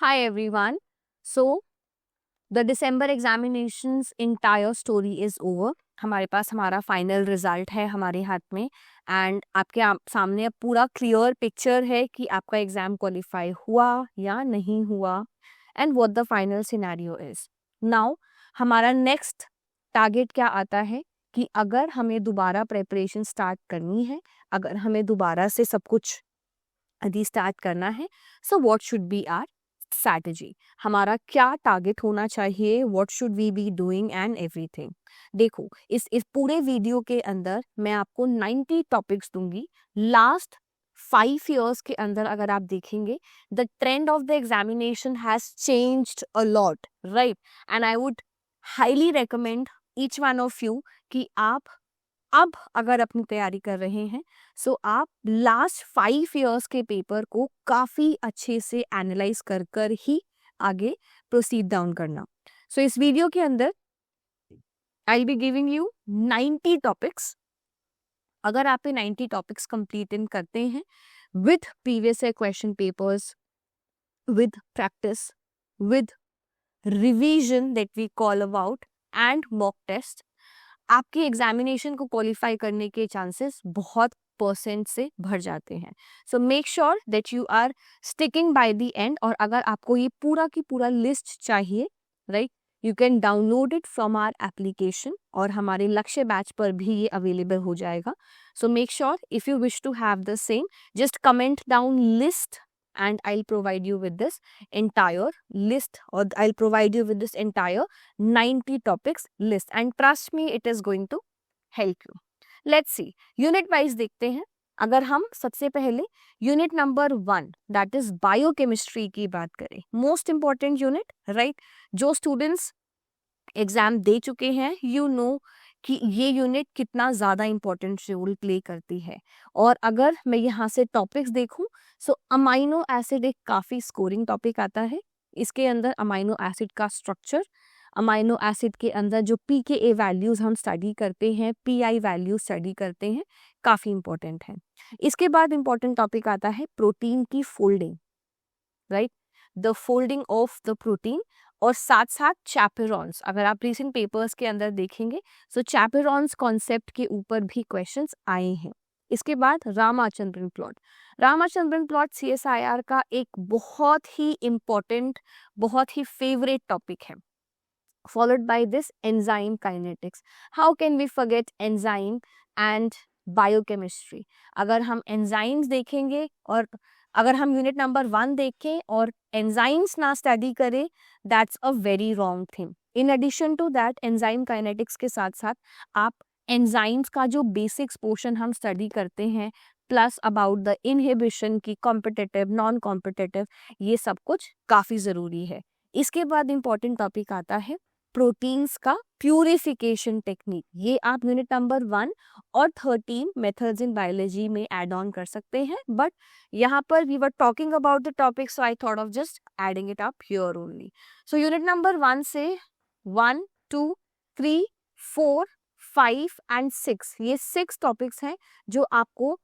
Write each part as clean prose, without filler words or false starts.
Hi everyone. So the December examinations entire story is over. हमारे पास हमारा final result है हमारे हाथ में एंड आपके सामने अब पूरा क्लियर पिक्चर है कि आपका एग्जाम क्वालिफाई हुआ या नहीं हुआ and what the final scenario is. Now हमारा नेक्स्ट टारगेट क्या आता है कि अगर हमें दोबारा प्रिपरेशन स्टार्ट करनी है, अगर हमें दोबारा से सब कुछ रीस्टार्ट करना है, so what should be our strategy. हमारा क्या टारगेट होना चाहिए, what should we be doing and everything. देखो इस पूरे वीडियो के अंदर मैं आपको 90 टॉपिक्स दूंगी. लास्ट 5 years के अंदर अगर आप देखेंगे the trend of the examination has changed a lot, right. And I would highly recommend each one of you कि आप अब अगर अपनी तैयारी कर रहे हैं सो आप लास्ट 5 years के पेपर को काफी अच्छे से एनालाइज कर कर ही आगे प्रोसीड डाउन करना. सो इस वीडियो के अंदर I will be giving you 90 topics. अगर आप ये 90 टॉपिक्स कंप्लीट इन करते हैं with previous question papers, with practice, with revision that we call about and mock test, आपके एग्जामिनेशन को क्वालिफाई करने के चांसेस बहुत % से भर जाते हैं. So make sure that you are sticking by the end. और अगर आपको ये पूरा की पूरा लिस्ट चाहिए, right, you can download it from our application और हमारे लक्ष्य बैच पर भी ये अवेलेबल हो जाएगा. So make sure if you wish to have the same, just comment down list and I'll provide you with this entire list, or I'll provide you with this entire 90 topics list, and trust me it is going to help you. Let's see, unit wise देखते हैं. अगर हम सबसे पहले unit number 1 that is biochemistry की बात करें, most important unit, right. जो स्टूडेंट्स एग्जाम दे चुके हैं यू नो कि ये यूनिट कितना ज़्यादा इंपॉर्टेंट रोल प्ले करती है. और अगर मैं यहाँ से टॉपिक्स देखूँ सो अमाइनो एसिड एक काफ़ी स्कोरिंग टॉपिक आता है. इसके अंदर अमाइनो एसिड का स्ट्रक्चर, अमाइनो एसिड के अंदर जो pKa वैल्यूज़ हम स्टडी करते हैं, pi वैल्यू स्टडी करते हैं, काफ़ी इंपॉर्टेंट है. इसके बाद इंपॉर्टेंट टॉपिक आता है प्रोटीन की folding, right, the folding of the protein. और साथ साथ चैपेरॉन्स, अगर आप रिसेंट पेपर्स के अंदर देखेंगे सो चैपेरॉन्स कॉन्सेप्ट के ऊपर भी क्वेश्चंस आए हैं. इसके बाद Ramachandran plot. Ramachandran plot CSIR का एक बहुत ही इम्पोर्टेंट, बहुत ही फेवरेट टॉपिक है. followed by this enzyme kinetics. How can we forget enzyme and biochemistry? अगर हम enzymes देखेंगे और अगर हम यूनिट नंबर 1 देखें और enzymes ना स्टडी करें, that's a very wrong thing. In addition to that, enzyme kinetics के साथ साथ आप enzymes का जो basics portion हम स्टडी करते हैं, प्लस अबाउट द इनहिबिशन की कॉम्पिटिटिव, नॉन कॉम्पिटिटिव, ये सब कुछ काफ़ी ज़रूरी है. इसके बाद इंपॉर्टेंट टॉपिक आता है प्रोटीन्स का प्यूरिफिकेशन टेक्निक. ये आप यूनिट नंबर 1 और 13 मेथड्स इन बायोलॉजी में ऐड ऑन कर सकते हैं, बट यहाँ पर we were talking about the topic so I thought of just adding it up here only. So unit number 1 से 1, 2, 3, 4, 5 एंड 6, ये 6 टॉपिक्स हैं जो आपको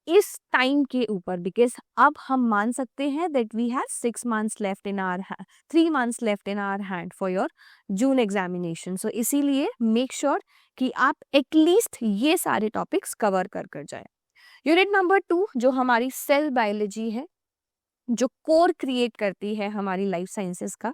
इस टाइम के ऊपर, बिकॉज अब हम मान सकते हैं that we have 6 months left in our 3 months left in our hand for your June examination. So इसीलिए मेक श्योर कि आप एटलीस्ट ये सारे टॉपिक्स कवर कर जाए. यूनिट नंबर 2 जो हमारी सेल बायोलॉजी है, जो कोर क्रिएट करती है हमारी लाइफ साइंसेस का,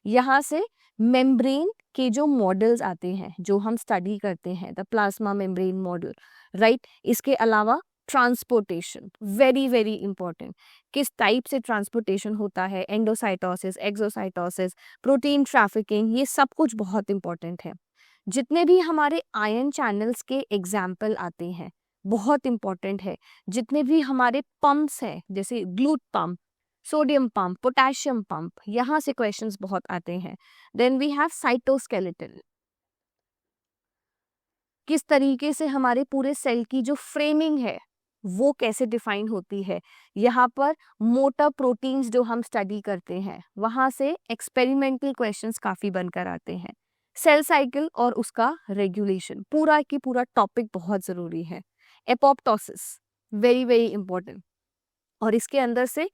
यहाँ से मेम्ब्रेन के जो मॉडल्स आते हैं जो हम स्टडी करते हैं, the plasma membrane model, right. इसके अलावा ट्रांसपोर्टेशन, वेरी वेरी इंपॉर्टेंट. किस टाइप से ट्रांसपोर्टेशन होता है, एंडोसाइटोसिस, एक्सोसाइटोसिस, प्रोटीन ट्रैफिकिंग, ये सब कुछ बहुत इंपॉर्टेंट है. जितने भी हमारे आयन चैनल्स के एग्जाम्पल आते हैं बहुत इंपॉर्टेंट है. जितने भी हमारे पंप्स हैं जैसे GLUT pump, sodium pump, potassium pump, यहाँ से क्वेश्चंस बहुत आते हैं. देन वी हैव साइटोस्केलेटन, किस तरीके से हमारे पूरे सेल की जो फ्रेमिंग है वो कैसे डिफाइन होती है. यहाँ पर मोटर प्रोटीन्स जो हम स्टडी करते हैं वहाँ से एक्सपेरिमेंटल क्वेश्चंस काफ़ी बनकर आते हैं. सेल साइकिल और उसका रेगुलेशन, पूरा की पूरा टॉपिक बहुत ज़रूरी है. Apoptosis, very very important. और इसके अंदर से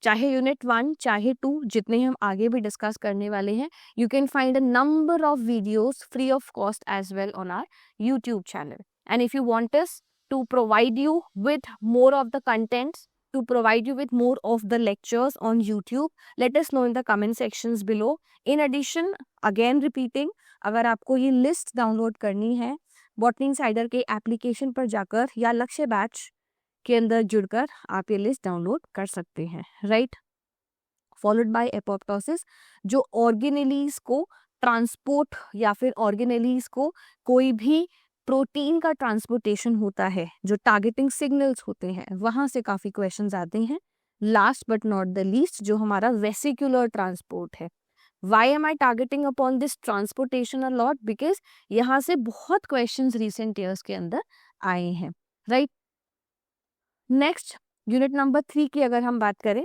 चाहे यूनिट 1 चाहे 2 जितने हम आगे भी डिस्कस करने वाले हैं, you can find a number of videos free of cost as well on our YouTube channel. And if you want us to provide you with more of the contents, to provide you with more of the lectures on YouTube, let us know in the comment sections below. In addition, again repeating, अगर आपको ये list download करनी है botany insider के application पर जाकर या लक्ष्य बैच के अंदर जुड़कर आप ये लिस्ट डाउनलोड कर सकते हैं, राइट. फॉलोड बाय एपोप्टोसिस, जो ऑर्गेनेलीज को ट्रांसपोर्ट या फिर ऑर्गेनेलीज को कोई भी प्रोटीन का ट्रांसपोर्टेशन होता है, जो टारगेटिंग सिग्नल्स होते हैं, वहां से काफी क्वेश्चंस आते हैं. Last but not the least, जो हमारा वेसिकुलर ट्रांसपोर्ट है. Why am I targeting upon this transportation a lot? Because यहाँ से बहुत क्वेश्चंस रिसेंट ईयर्स के अंदर आए हैं, राइट. नेक्स्ट, यूनिट नंबर 3 की अगर हम बात करें,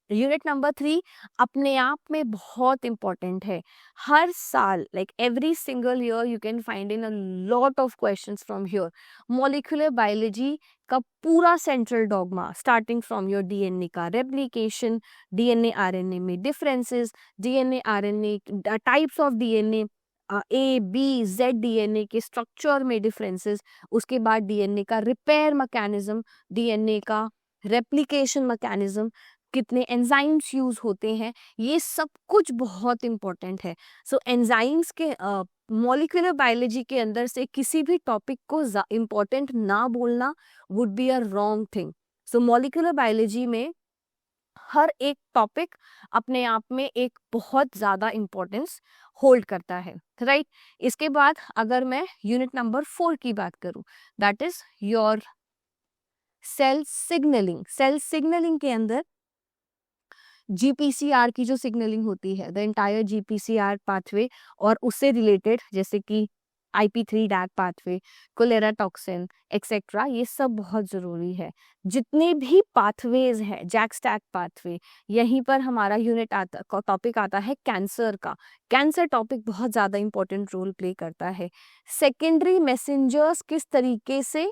यूनिट नंबर 3 अपने आप में बहुत इंपॉर्टेंट है. हर साल, like every single year, you can find in a lot of questions from here. Molecular biology का पूरा central dogma, starting from your DNA का रेप्लिकेशन, डीएनए आरएनए में differences, DNA RNA types of DNA, A B Z DNA के structure में differences, उसके बाद DNA का repair mechanism, DNA का रेप्लिकेशन मैकेनिज्म, कितने एंजाइम्स यूज होते हैं, ये सब कुछ बहुत इंपॉर्टेंट है. सो एंजाइम्स के मॉलिक्यूलर बायोलॉजी के अंदर से किसी भी टॉपिक को इंपॉर्टेंट ना बोलना would be a wrong thing. So molecular biology में हर एक टॉपिक अपने आप में एक बहुत ज्यादा इंपॉर्टेंस होल्ड करता है, राइट. इसके बाद अगर मैं यूनिट नंबर 4 की बात करूं, that is your cell signalling. Cell signalling के अंदर जीपीसीआर की जो सिग्नलिंग होती है, द एंटायर जीपीसीआर पाथवे, और उससे रिलेटेड जैसे कि IP3 DAG pathway, cholera toxin etcetera, ये सब बहुत जरूरी है. जितने भी पाथवेज हैं, जैक स्टैक पाथवे, यहीं पर हमारा यूनिट आता, टॉपिक आता है कैंसर का. कैंसर टॉपिक बहुत ज्यादा इंपॉर्टेंट रोल प्ले करता है. सेकेंडरी मैसेंजर्स किस तरीके से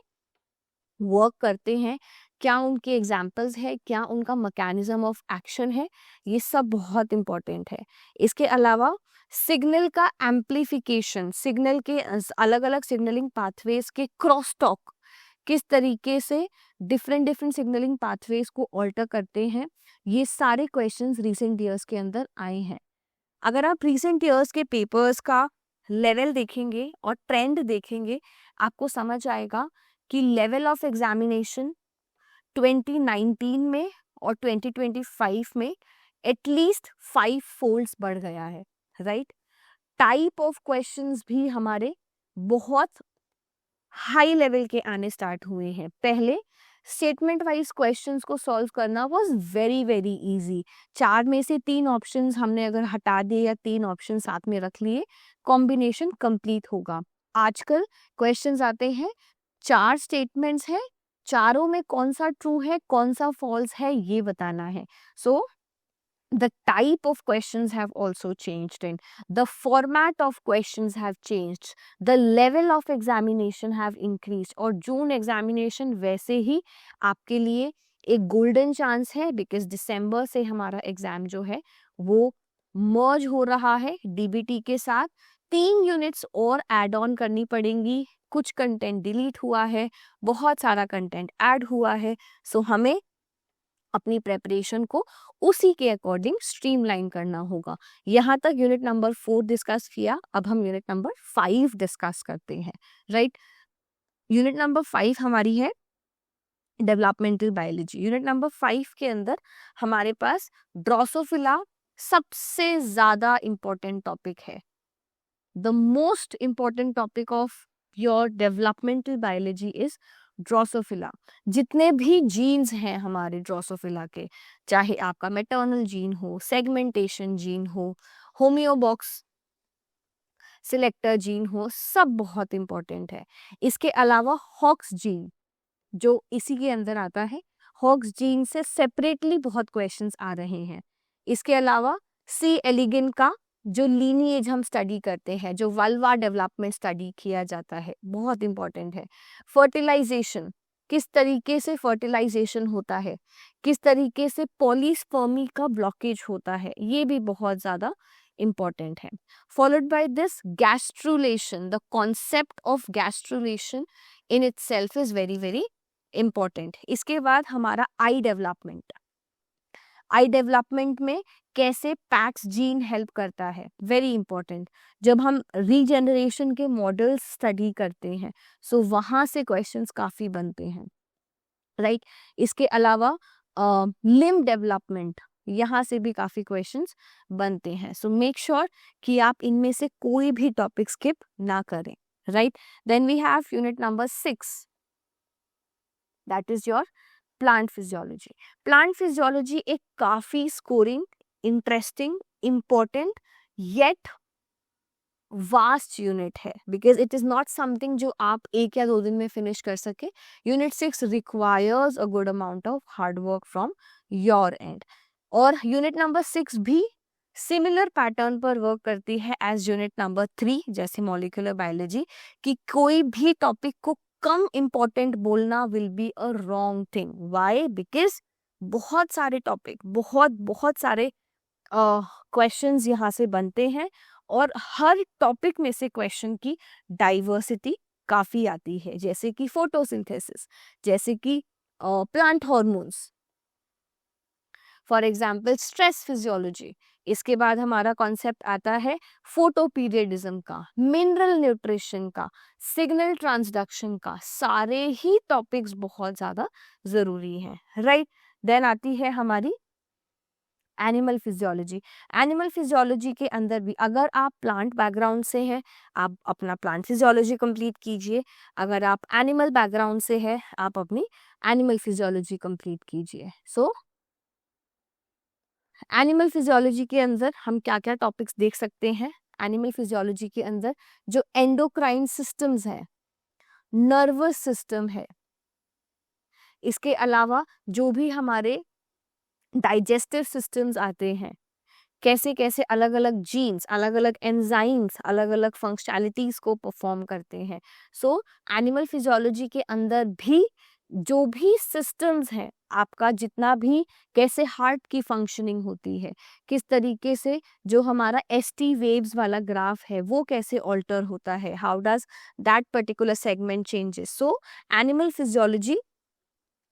वर्क करते हैं, क्या उनके एग्जाम्पल्स है, क्या उनका मैकेनिज्म ऑफ एक्शन है, ये सब बहुत इंपॉर्टेंट है. इसके अलावा सिग्नल का एम्प्लीफिकेशन, सिग्नल के अलग अलग सिग्नलिंग पाथवेज के क्रॉस टॉक किस तरीके से डिफरेंट डिफरेंट सिग्नलिंग पाथवेज को ऑल्टर करते हैं, ये सारे क्वेश्चंस रिसेंट ईयर्स के अंदर आए हैं. अगर आप रिसेंट ईयर्स के पेपर्स का लेवल देखेंगे और ट्रेंड देखेंगे, आपको समझ आएगा कि लेवल ऑफ एग्जामिनेशन 2019 में और 2025 में एटलीस्ट 5 फोल्ड्स बढ़ गया है, राइट. टाइप ऑफ क्वेश्चंस भी हमारे बहुत हाई लेवल के आने स्टार्ट हुए हैं. पहले स्टेटमेंट वाइज क्वेश्चंस को सॉल्व करना वाज वेरी वेरी इजी. 4 में से 3 ऑप्शंस हमने अगर हटा दिए या 3 ऑप्शन साथ में रख लिए, कॉम्बिनेशन कंप्लीट होगा. आजकल क्वेश्चंस आते हैं, 4 स्टेटमेंट्स हैं, चारों में कौन सा ट्रू है कौन सा फॉल्स है ये बताना है. सो the type of questions have also changed and the format of questions have changed, the level of examination have increased. और जून एग्जामिनेशन वैसे ही आपके लिए एक गोल्डन चांस है, बिकॉज दिसंबर से हमारा एग्जाम जो है वो मर्ज हो रहा है डीबीटी के साथ. 3 यूनिट्स और ऐड ऑन करनी पड़ेंगी, कुछ कंटेंट डिलीट हुआ है, बहुत सारा कंटेंट ऐड हुआ है. सो हमें अपनी प्रेपरेशन को उसी के अकॉर्डिंग स्ट्रीमलाइन करना होगा. यहाँ तक यूनिट नंबर 4 डिस्कस किया, अब हम यूनिट नंबर 5 डिस्कस करते हैं, राइट. यूनिट नंबर 5 हमारी है डेवलपमेंटल बायोलॉजी. यूनिट नंबर 5 के अंदर हमारे पास ड्रोसोफिला सबसे ज्यादा इंपॉर्टेंट टॉपिक है. The most important topic of your developmental biology is Drosophila. जितने भी जीन्स हैं हमारे ड्रोसोफिला के, चाहे आपका मेटर्नल जीन हो, सेगमेंटेशन जीन हो, होम्योबॉक्स सिलेक्टर जीन हो, सब बहुत इंपॉर्टेंट है. इसके अलावा हॉक्स जीन जो इसी के अंदर आता है, हॉक्स जीन से सेपरेटली बहुत क्वेश्चंस आ रहे हैं. इसके अलावा सी एलिगन का जो लीनिएज हम स्टडी करते हैं, जो वल्वा डेवलपमेंट स्टडी किया जाता है, बहुत इंपॉर्टेंट है. फर्टिलाइजेशन, किस तरीके से फर्टिलाइजेशन होता है, किस तरीके से पॉलीस्पर्मी का ब्लॉकेज होता है, ये भी बहुत ज़्यादा important है. Followed by this gastrulation, the concept of gastrulation in itself is very very important. इसके बाद हमारा आई डेवलपमेंट. आई डेवलपमेंट में कैसे पैक्स जीन हेल्प करता है, वेरी इंपॉर्टेंट. जब हम रीजनरेशन के मॉडल्स स्टडी करते हैं सो वहाँ से क्वेश्चंस काफ़ी बनते हैं, राइट. इसके अलावा लिम्ब डेवलपमेंट, यहाँ से भी काफ़ी क्वेश्चंस बनते हैं. सो मेक श्योर कि आप इनमें से कोई भी टॉपिक स्किप ना करें, right. Then we have unit number 6, that is your plant physiology. Plant physiology एक काफी scoring, interesting, important yet vast unit है, because it is not something जो आप 1 या 2 दिन में फिनिश कर सके. Unit 6 requires a good amount of hard work from your and. और यूनिट नंबर 6 भी सिमिलर पैटर्न पर वर्क करती है एज यूनिट नंबर 3, जैसे मॉलिक्यूलर बायोलॉजी, कि कोई भी टॉपिक को कम इम्पोर्टेंट बोलना will be a wrong thing. Why? Because बहुत सारे टॉपिक, बहुत सारे क्वेश्चंस यहाँ से बनते हैं और हर टॉपिक में से क्वेश्चन की डाइवर्सिटी काफ़ी आती है, जैसे कि फोटोसिंथेसिस, जैसे कि plant hormones, for example stress physiology. इसके बाद हमारा कॉन्सेप्ट आता है फोटोपीरियडिज्म का, मिनरल न्यूट्रिशन का, सिग्नल ट्रांसडक्शन का. सारे ही टॉपिक्स बहुत ज़्यादा ज़रूरी हैं, राइट. देन आती है हमारी एनिमल फिजियोलॉजी. एनिमल फिजियोलॉजी के अंदर भी अगर आप प्लांट बैकग्राउंड से हैं, आप अपना प्लांट फिजियोलॉजी कंप्लीट कीजिए. अगर आप एनिमल बैकग्राउंड से हैं, आप अपनी एनिमल फिजियोलॉजी कंप्लीट कीजिए. सो एनिमल फिजियोलॉजी के अंदर हम क्या क्या टॉपिक्स देख सकते हैं. एनिमल फिजियोलॉजी के अंदर जो एंडोक्राइन सिस्टम्स है, नर्वस सिस्टम है, इसके अलावा जो भी हमारे डाइजेस्टिव सिस्टम्स आते हैं, कैसे कैसे अलग अलग जीन्स, अलग अलग एंजाइम्स, अलग अलग फंक्शनैलिटीज को परफॉर्म करते हैं. सो एनिमल फिजियोलॉजी के अंदर भी जो भी सिस्टम्स हैं, आपका जितना भी, कैसे हार्ट की फंक्शनिंग होती है, किस तरीके से जो हमारा एसटी वेव्स वाला ग्राफ है वो कैसे ऑल्टर होता है, how does that particular segment changes. So animal physiology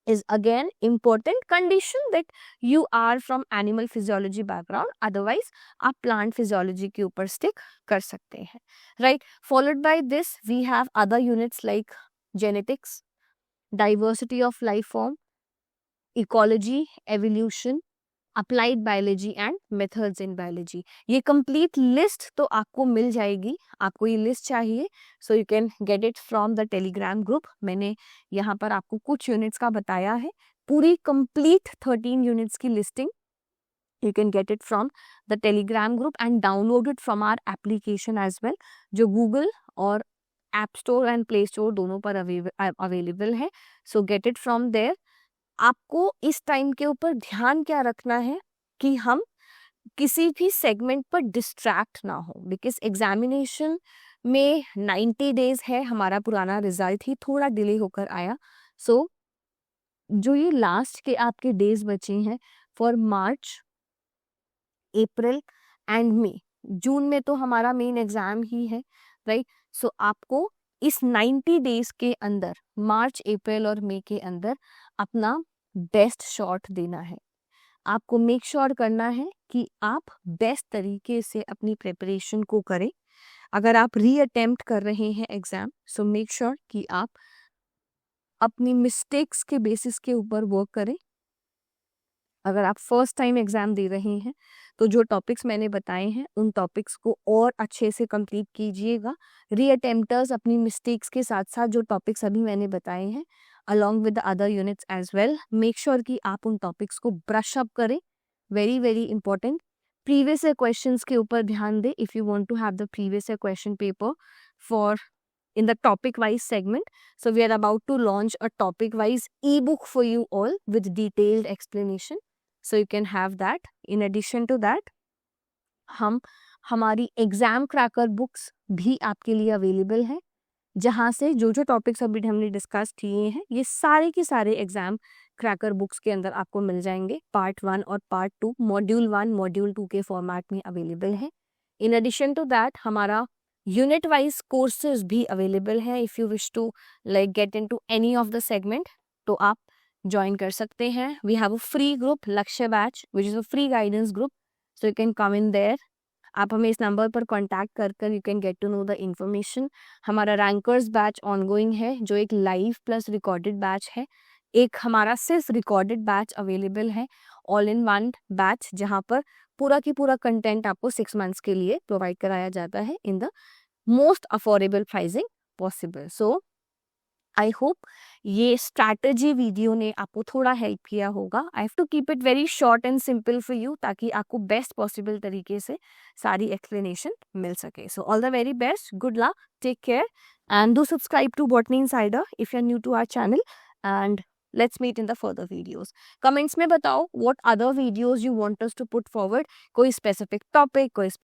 is again important condition that you are from animal physiology background, otherwise आप plant physiology के ऊपर stick कर सकते हैं, right. Followed by this we have other units like genetics, diversity of life form, ecology, evolution, applied biology and methods in biology. ये complete list तो आपको मिल जाएगी. आपको ये लिस्ट चाहिए सो you can get it from the Telegram group. मैंने यहाँ पर आपको कुछ यूनिट्स का बताया है. पूरी कंप्लीट 13 यूनिट्स की listing you can get it from the Telegram group and download it from our application as well, जो गूगल और App Store and Play Store दोनों पर अवेलेबल है. So get it from there. आपको इस time के ऊपर ध्यान क्या रखना है कि हम किसी भी सेगमेंट पर डिस्ट्रैक्ट ना हो, बिकॉज एग्जामिनेशन में 90 डेज है. हमारा पुराना रिजल्ट ही थोड़ा डिले होकर आया. सो जो ये लास्ट के आपके डेज बचे हैं फॉर मार्च, अप्रैल एंड मई, जून में तो हमारा मेन एग्जाम ही है, राइट. सो आपको इस 90 डेज के अंदर, मार्च, अप्रैल और मई के अंदर अपना बेस्ट शॉट देना है. आपको मेक श्योर करना है कि आप बेस्ट तरीके से अपनी प्रिपरेशन को करें. अगर आप रीअटेम्प्ट कर रहे हैं एग्जाम, सो मेक श्योर कि आप अपनी मिस्टेक्स के बेसिस के ऊपर वर्क करें. अगर आप फर्स्ट टाइम एग्जाम दे रहे हैं तो जो टॉपिक्स मैंने बताए हैं उन टॉपिक्स को और अच्छे से कंप्लीट कीजिएगा. रीअटेम्प्टर्स अपनी मिस्टेक्स के साथ साथ जो टॉपिक्स अभी मैंने बताए हैं along with the other units as well, make sure कि आप उन टॉपिक्स को ब्रश अप करें. Very very important. Previous year questions के ऊपर ध्यान दें if you want to have the previous year question paper for in the topic wise segment. So we are about to launch a topic wise ebook for you all with detailed explanation. So you can have that. In addition to that, हम हमारी exam cracker books भी आपके लिए available है. जहाँ से जो जो टॉपिक्स अभी हमने डिस्कस किए हैं ये सारे के सारे एग्जाम क्रैकर बुक्स के अंदर आपको मिल जाएंगे। पार्ट 1 और पार्ट 2 मॉड्यूल 1 मॉड्यूल 2 के फॉर्मेट में अवेलेबल है। इन एडिशन टू दैट हमारा यूनिट वाइज कोर्सेज भी अवेलेबल है। If you wish to like get into any of the segment तो आप ज्वाइन कर सकते हैं। We have a free group Lakshya batch which is a free guidance group, so you can come in there. आप हमें इस number पर contact कर you can get to know the information. हमारा रैंकर्स बैच ऑनगोइंग है जो एक लाइव प्लस रिकॉर्डेड बैच है। एक हमारा सिर्फ रिकॉर्डेड बैच अवेलेबल है, ऑल इन वन बैच, जहाँ पर पूरा की पूरा कंटेंट आपको 6 मंथ्स के लिए प्रोवाइड कराया जाता है in the most affordable pricing possible. So I hope ये स्ट्रैटेजी वीडियो ने आपको थोड़ा हेल्प किया होगा। I have to keep it very short and simple for you ताकि आपको बेस्ट पॉसिबल तरीके से सारी एक्सप्लेनेशन मिल सके। So all the very best, good luck, take care and do subscribe to Botany Insider if you are new to our channel and let's meet in the further videos. Comments में बताओ what other videos you want us to put forward, कोई specific topic, कोई